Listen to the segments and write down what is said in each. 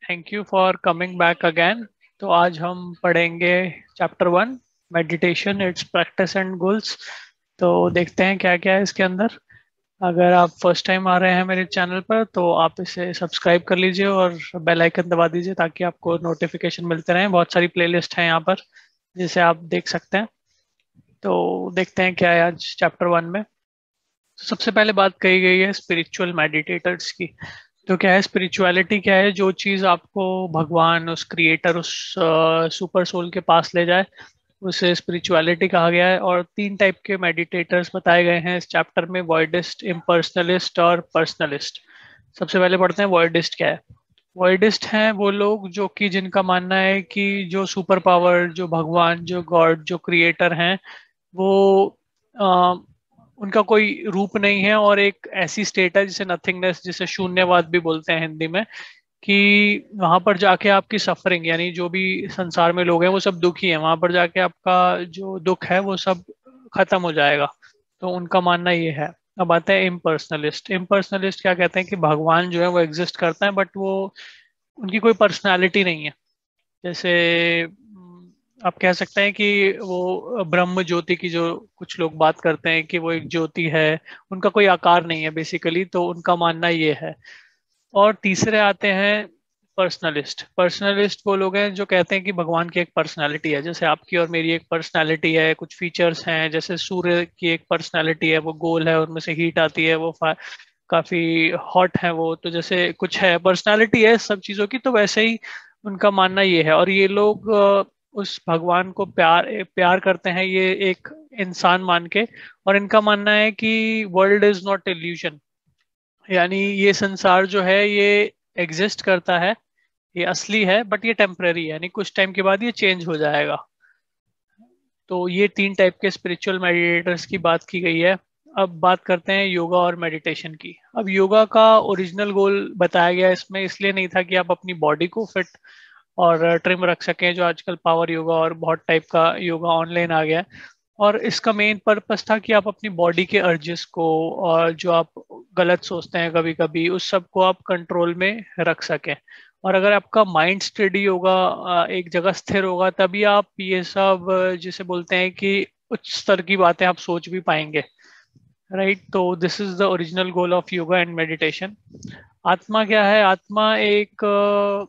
Thank you for coming back again. तो आज हम पढ़ेंगे chapter 1 meditation, it's practice and goals. तो देखते हैं क्या क्या है इसके अंदर। अगर आप फर्स्ट टाइम आ रहे हैं मेरे चैनल पर तो आप इसे सब्सक्राइब कर लीजिए और बेल आइकन दबा दीजिए ताकि आपको नोटिफिकेशन मिलते रहें। बहुत सारी प्लेलिस्ट हैं यहाँ पर जिसे आप देख सकते हैं। तो देखते हैं क्या है आज चैप्टर 1 में। सबसे पहले बात कही गई है स्पिरिचुअल मेडिटेटर्स की। तो क्या है स्पिरिचुअलिटी, क्या है जो चीज आपको भगवान, उस क्रिएटर, उस सुपर सोल के पास ले जाए, उसे स्पिरिचुअलिटी कहा गया है। और 3 टाइप के मेडिटेटर्स बताए गए हैं इस चैप्टर में, वॉइडिस्ट, इम्पर्सनलिस्ट और पर्सनलिस्ट। सबसे पहले पढ़ते हैं वॉइडिस्ट क्या है। वॉइडिस्ट हैं वो लोग जो कि जिनका मानना है कि जो सुपर पावर, जो भगवान, जो गॉड, जो क्रिएटर हैं, वो उनका कोई रूप नहीं है और एक ऐसी स्टेट है जिसे नथिंगनेस, जिसे शून्यवाद भी बोलते हैं हिंदी में, कि वहां पर जाके आपकी सफरिंग, यानी जो भी संसार में लोग हैं वो सब दुखी हैं, वहां पर जाके आपका जो दुख है वो सब खत्म हो जाएगा। तो उनका मानना ये है। अब आते हैं इम्पर्सनलिस्ट। इम्पर्सनलिस्ट क्या कहते हैं कि भगवान जो है वो एग्जिस्ट करता है बट वो, उनकी कोई पर्सनालिटी नहीं है। जैसे आप कह सकते हैं कि वो ब्रह्म ज्योति की जो कुछ लोग बात करते हैं कि वो एक ज्योति है, उनका कोई आकार नहीं है बेसिकली, तो उनका मानना ये है। और तीसरे आते हैं पर्सनलिस्ट। पर्सनलिस्ट वो लोग हैं जो कहते हैं कि भगवान की एक पर्सनालिटी है, जैसे आपकी और मेरी एक पर्सनालिटी है, कुछ फीचर्स हैं। जैसे सूर्य की एक पर्सनालिटी है, वो गोल है, उनमें से हीट आती है, वो काफी हॉट है वो, तो जैसे कुछ है, पर्सनालिटी है सब चीजों की। तो वैसे ही उनका मानना ये है। और ये लोग उस भगवान को प्यार प्यार करते हैं, ये एक इंसान मान के। और इनका मानना है कि वर्ल्ड इज नॉट इल्यूजन, यानी ये संसार जो है ये एग्जिस्ट करता है, ये असली है बट ये टेम्पररी है, यानी कुछ टाइम के बाद ये चेंज हो जाएगा। तो ये 3 टाइप के स्पिरिचुअल मेडिटेटर्स की बात की गई है। अब बात करते हैं योगा और मेडिटेशन की। अब योगा का ओरिजिनल गोल बताया गया इसमें इसलिए नहीं था कि आप अपनी बॉडी को फिट और ट्रिम रख सकें, जो आजकल पावर योगा और बहुत टाइप का योगा ऑनलाइन आ गया है। और इसका मेन पर्पस था कि आप अपनी बॉडी के अर्जेस को, और जो आप गलत सोचते हैं कभी कभी, उस सब को आप कंट्रोल में रख सकें। और अगर आपका माइंड स्टडी होगा, एक जगह स्थिर होगा, तभी आप ये सब जिसे बोलते हैं कि उच्च स्तर की बातें आप सोच भी पाएंगे। राइट। तो this is the original goal of yoga and meditation. आत्मा क्या है? आत्मा एक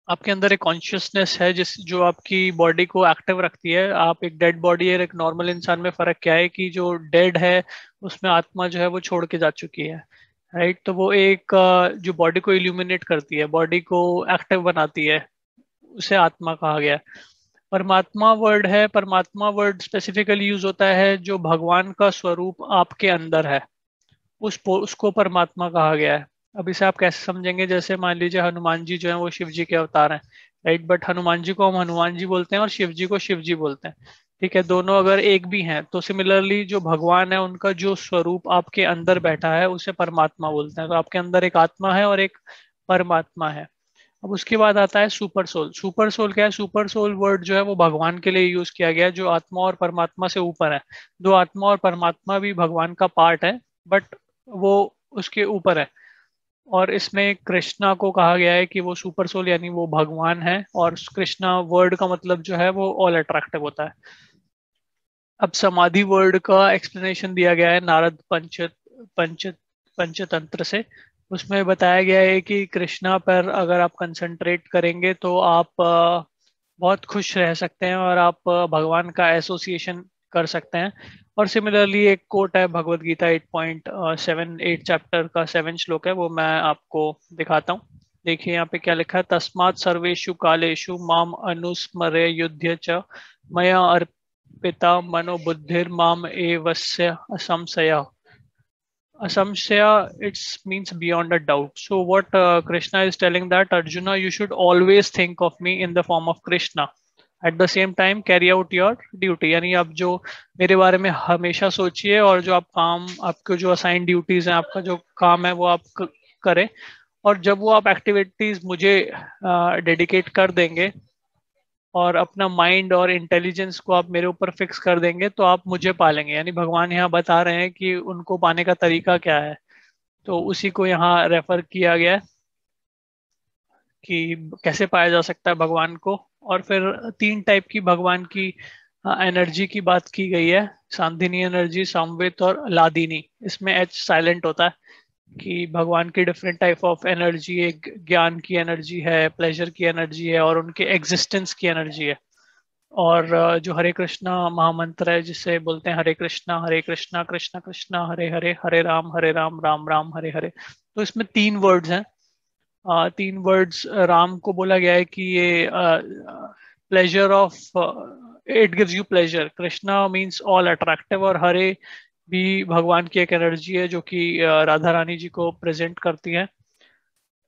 आपके अंदर एक कॉन्शियसनेस है जिस जो आपकी बॉडी को एक्टिव रखती है। आप एक डेड बॉडी है, एक नॉर्मल इंसान में फर्क क्या है कि जो डेड है उसमें आत्मा जो है वो छोड़ के जा चुकी है। राइट। तो वो एक जो बॉडी को इल्यूमिनेट करती है, बॉडी को एक्टिव बनाती है, उसे आत्मा कहा गया है। परमात्मा वर्ड है। परमात्मा वर्ड स्पेसिफिकली यूज होता है जो भगवान का स्वरूप आपके अंदर है, उसको परमात्मा कहा गया है। अब इसे आप कैसे समझेंगे? जैसे मान लीजिए हनुमान जी जो है वो शिव जी के अवतार हैं, राइट, बट हनुमान जी को हम हनुमान जी बोलते हैं और शिव जी को शिव जी बोलते हैं। ठीक है, दोनों अगर एक भी हैं, तो सिमिलरली जो भगवान है उनका जो स्वरूप आपके अंदर बैठा है उसे परमात्मा बोलते हैं। तो आपके अंदर एक आत्मा है और एक परमात्मा है। अब उसके बाद आता है सुपर सोल। सुपर सोल क्या है? सुपर सोल वर्ड जो है वो भगवान के लिए यूज किया गया है, जो आत्मा और परमात्मा से ऊपर है। दो आत्मा और परमात्मा भी भगवान का पार्ट है, बट वो उसके ऊपर है। और इसमें कृष्णा को कहा गया है कि वो सुपर सोल, यानी वो भगवान है। और कृष्णा वर्ड का मतलब जो है वो ऑल अट्रैक्टिव होता है। अब समाधि वर्ड का एक्सप्लेनेशन दिया गया है नारद पंच पंचतंत्र से। उसमें बताया गया है कि कृष्णा पर अगर आप कंसंट्रेट करेंगे तो आप बहुत खुश रह सकते हैं और आप भगवान का एसोसिएशन कर सकते हैं। और सिमिलरली एक कोट है भगवत गीता 8 चैप्टर का 7 श्लोक है, वो मैं आपको दिखाता हूँ। देखिए यहाँ पे क्या लिखा है। तस्मात् सर्वेषु कालेषु माम अनुस्मरे युध्य च मया Arpita मनोबुद्धिर्माम एवस्य असंशय। Asamshya, it means beyond a doubt. So what Krishna is telling that Arjuna, you should always think of me in the form of Krishna. At the same time, carry out your duty. यानी आप जो मेरे बारे में हमेशा सोचिए, और जो आप काम, आपको जो असाइन ड्यूटीज हैं, आपका जो काम है वो आप करें। और जब वो आप एक्टिविटीज मुझे डेडिकेट कर देंगे और अपना माइंड और इंटेलिजेंस को आप मेरे ऊपर फिक्स कर देंगे, तो आप मुझे पालेंगे। यानी भगवान यहाँ बता रहे हैं कि उनको पाने का तरीका क्या है, तो उसी को यहाँ रेफर किया गया है। कि कैसे पाया जा सकता है भगवान को। और फिर 3 टाइप की भगवान की एनर्जी की बात की गई है, सांधिनी एनर्जी, सामवेद और लादिनी। इसमें एच साइलेंट होता है कि भगवान की डिफरेंट टाइप ऑफ एनर्जी, एक ज्ञान की एनर्जी है, प्लेजर की एनर्जी है, और उनके एग्जिस्टेंस की एनर्जी है। और जो हरे कृष्णा महामंत्र है, जिसे बोलते हैं हरे कृष्णा कृष्णा कृष्णा हरे हरे, हरे राम राम राम हरे हरे। तो इसमें 3 वर्ड्स हैं। 3 वर्ड्स राम को बोला गया है कि ये pleasure of, it gives you pleasure. Krishna means all attractive, और हरे भी भगवान की एक एनर्जी है जो कि राधा रानी जी को प्रेजेंट करती है।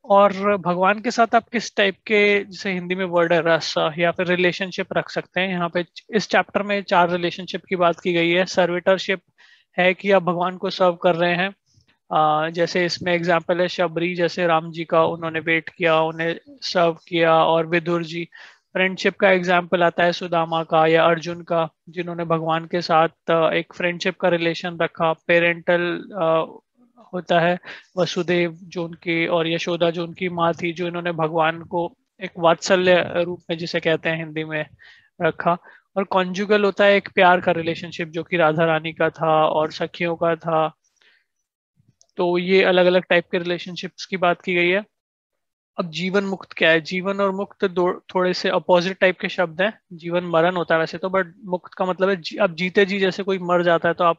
और भगवान के साथ आप किस टाइप के, जैसे हिंदी में वर्ड है रस, या फिर रिलेशनशिप रख सकते हैं। यहाँ पे इस चैप्टर में 4 रिलेशनशिप की बात की गई है। सर्विटरशिप है कि आप भगवान को सर्व कर रहे हैं। जैसे इसमें एग्जाम्पल है शबरी, जैसे राम जी का उन्होंने वेट किया, उन्हें सर्व किया। और विदुर जी। फ्रेंडशिप का एग्जाम्पल आता है सुदामा का या अर्जुन का, जिन्होंने भगवान के साथ एक फ्रेंडशिप का रिलेशन रखा। पेरेंटल होता है वसुदेव जो उनकी, और यशोदा जो उनकी माँ थी, जो इन्होंने भगवान को एक वात्सल्य रूप में, जिसे कहते हैं हिंदी में, रखा। और कॉन्जुगल होता है एक प्यार का रिलेशनशिप, जो कि राधा रानी का था और सखियों का था। तो ये अलग अलग टाइप के रिलेशनशिप्स की बात की गई है। अब जीवन मुक्त क्या है? जीवन और मुक्त दो थोड़े से अपोजिट टाइप के शब्द हैं। जीवन मरण होता है वैसे तो, बट मुक्त का मतलब है अब जीते जी जैसे कोई मर जाता है तो आप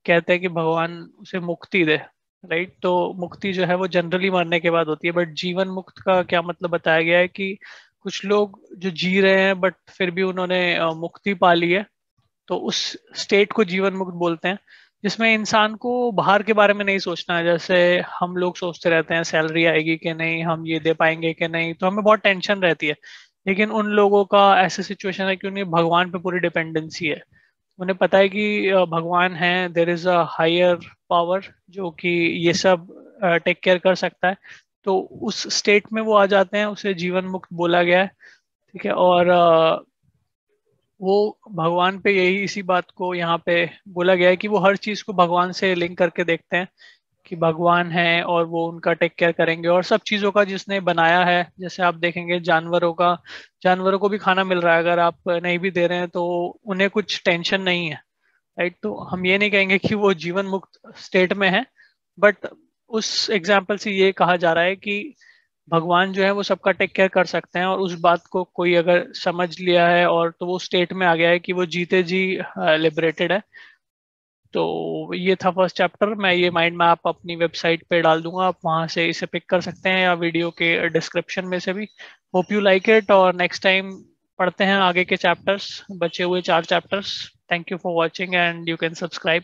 कहते हैं कि भगवान उसे मुक्ति दे, राइट। तो मुक्ति जो है वो जनरली मरने के बाद होती है, बट जीवन मुक्त का क्या मतलब बताया गया है कि कुछ लोग जो जी रहे हैं बट फिर भी उन्होंने मुक्ति पा ली है, तो उस स्टेट को जीवन मुक्त बोलते हैं। जिसमें इंसान को बाहर के बारे में नहीं सोचना है। जैसे हम लोग सोचते रहते हैं सैलरी आएगी कि नहीं, हम ये दे पाएंगे कि नहीं, तो हमें बहुत टेंशन रहती है। लेकिन उन लोगों का ऐसा सिचुएशन है कि उन्हें भगवान पे पूरी डिपेंडेंसी है। उन्हें पता है कि भगवान है, there is a higher power जो कि ये सब टेक केयर कर सकता है। तो उस स्टेट में वो आ जाते हैं, उसे जीवन मुक्त बोला गया है। ठीक है। और वो भगवान पे यही, इसी बात को यहाँ पे बोला गया है कि वो हर चीज को भगवान से लिंक करके देखते हैं कि भगवान है और वो उनका टेक केयर करेंगे। और सब चीजों का जिसने बनाया है, जैसे आप देखेंगे जानवरों का, जानवरों को भी खाना मिल रहा है, अगर आप नहीं भी दे रहे हैं तो उन्हें कुछ टेंशन नहीं है, राइट। तो हम ये नहीं कहेंगे कि वो जीवन मुक्त स्टेट में है, बट उस एग्जाम्पल से ये कहा जा रहा है कि भगवान जो है वो सबका टेक केयर कर सकते हैं। और उस बात को कोई अगर समझ लिया है और तो वो स्टेट में आ गया है कि वो जीते जी लिबरेटेड है। तो ये था फर्स्ट चैप्टर। मैं ये माइंड मैप अपनी वेबसाइट पे डाल दूंगा, आप वहां से इसे पिक कर सकते हैं, या वीडियो के डिस्क्रिप्शन में से भी। होप यू लाइक इट, और नेक्स्ट टाइम पढ़ते हैं आगे के चैप्टर्स, बचे हुए 4 chapters. Thank you for watching and you can subscribe.